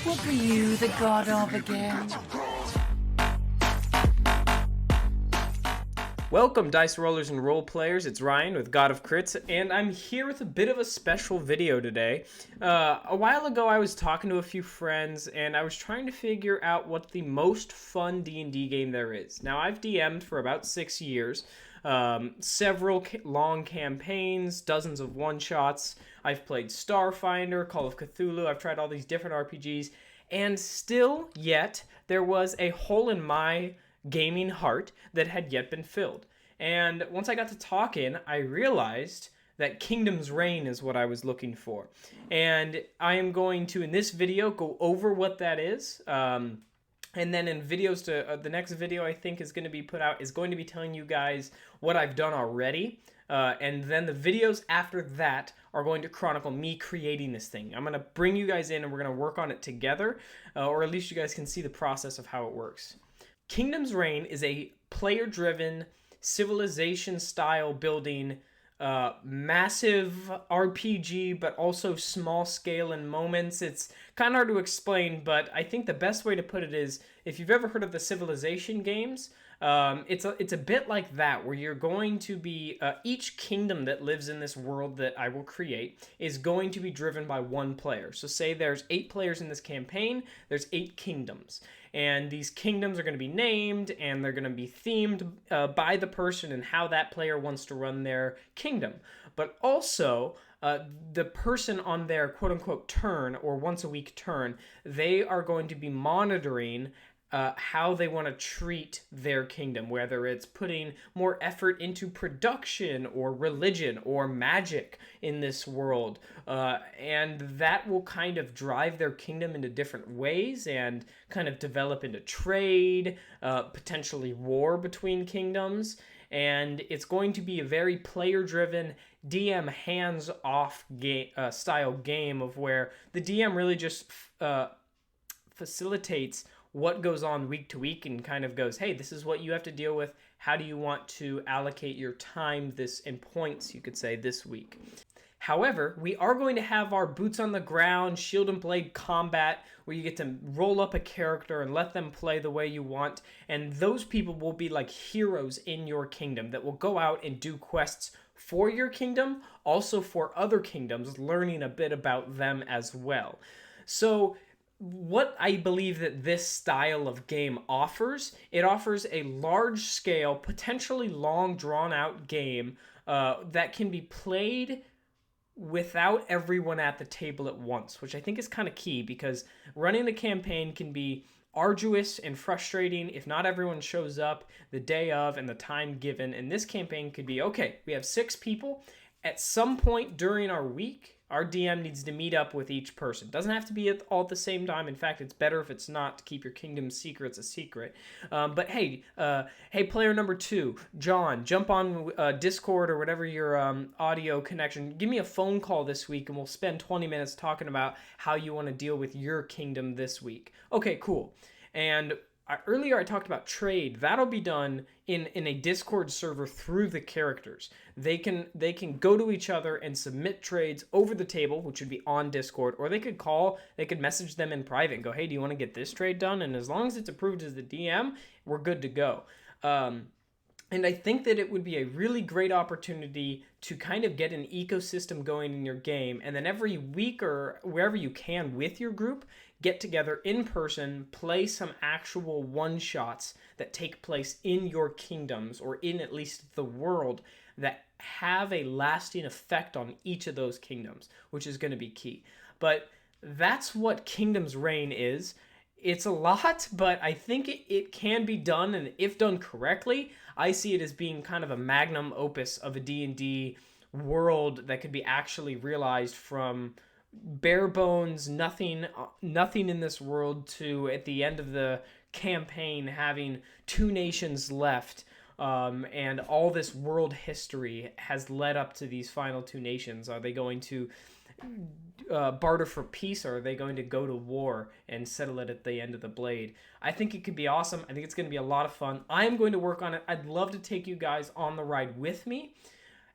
What were you the god of again? Welcome, Dice Rollers and Role Players. It's Ryan with God of Crits, and I'm here with a bit of a special video today. A while ago, I was talking to a few friends, and I was trying to figure out what the most fun D&D game there is. Now, I've DM'd for about 6 years, several long campaigns, dozens of one-shots. I've played Starfinder, Call of Cthulhu. I've tried all these different RPGs, and still, yet, there was a hole in my gaming heart that had yet been filled. And once I got to talking, I realized that Kingdom's Reign is what I was looking for. And I am going to, in this video, go over what that is. And then in videos to the next video I think is going to be put out is going to be telling you guys what I've done already. And then the videos after that are going to chronicle me creating this thing. I'm going to bring you guys in and we're going to work on it together, or at least you guys can see the process of how it works. Kingdom's Reign is a player-driven, civilization-style building, massive RPG, but also small scale in moments. It's kind of hard to explain, but I think the best way to put it is, if you've ever heard of the Civilization games, it's a bit like that, where you're going to be, each kingdom that lives in this world that I will create is going to be driven by one player. So say there's 8 players in this campaign, there's 8 kingdoms. And these kingdoms are going to be named, and they're going to be themed by the person and how that player wants to run their kingdom. But also, the person on their quote-unquote turn, or once-a-week turn, they are going to be monitoring how they want to treat their kingdom, whether it's putting more effort into production or religion or magic in this world. And that will kind of drive their kingdom into different ways and kind of develop into trade, potentially war between kingdoms. And it's going to be a very player-driven, DM hands-off style game of where the DM really just facilitates what goes on week to week and kind of goes, hey, this is what you have to deal with. How do you want to allocate your time in points, you could say, this week? However, we are going to have our boots on the ground, shield and blade combat, where you get to roll up a character and let them play the way you want. And those people will be like heroes in your kingdom that will go out and do quests for your kingdom, also for other kingdoms, learning a bit about them as well. So what I believe that this style of game offers, it offers a large-scale, potentially long, drawn-out game that can be played without everyone at the table at once, which I think is kind of key, because running a campaign can be arduous and frustrating if not everyone shows up the day of and the time given. And this campaign could be, okay, we have 6 people. At some point during our week, our DM needs to meet up with each person. Doesn't have to be all at the same time. In fact, it's better if it's not, to keep your kingdom's secrets a secret. But hey, player number 2, John, jump on Discord or whatever your audio connection. Give me a phone call this week, and we'll spend 20 minutes talking about how you want to deal with your kingdom this week. Okay, cool. And earlier I talked about trade. That'll be done in a Discord server through the characters. They can go to each other and submit trades over the table, which would be on Discord, or they could message them in private and go, hey, do you want to get this trade done? And as long as it's approved as the DM, we're good to go. And I think that it would be a really great opportunity to kind of get an ecosystem going in your game, and then every week or wherever you can with your group, get together in person, play some actual one-shots that take place in your kingdoms, or in at least the world, that have a lasting effect on each of those kingdoms, which is going to be key. But that's what Kingdom's Reign is. It's a lot, but I think it can be done, and if done correctly, I see it as being kind of a magnum opus of a D&D world that could be actually realized from bare bones, nothing in this world, to at the end of the campaign having 2 nations left, and all this world history has led up to these final 2 nations. Are they going to barter for peace, or are they going to go to war and settle it at the end of the blade? I think it could be awesome. I think it's going to be a lot of fun. I am going to work on it. I'd love to take you guys on the ride with me.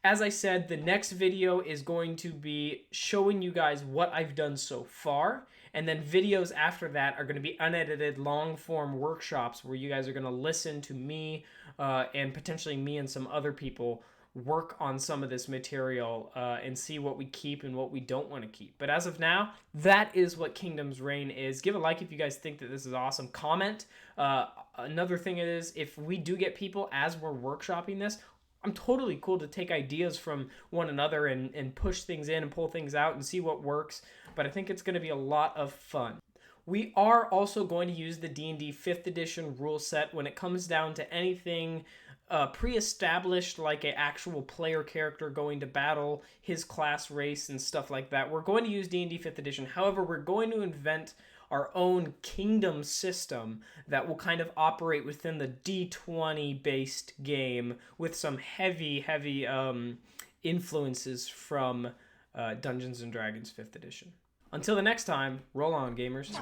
As I said, the next video is going to be showing you guys what I've done so far, and then videos after that are going to be unedited long-form workshops where you guys are going to listen to me and potentially me and some other people work on some of this material and see what we keep and what we don't want to keep. But as of now, that is what Kingdom's Reign is. Give a like if you guys think that this is awesome. Comment. Another thing is, if we do get people as we're workshopping this, I'm totally cool to take ideas from one another and push things in and pull things out and see what works. But I think it's going to be a lot of fun. We are also going to use the D&D 5th edition rule set when it comes down to anything pre-established, like an actual player character going to battle, his class, race, and stuff like that. We're going to use D&D 5th edition. However, we're going to invent our own kingdom system that will kind of operate within the D20 based game with some heavy influences from Dungeons & Dragons 5th edition. Until the next time, roll on, gamers.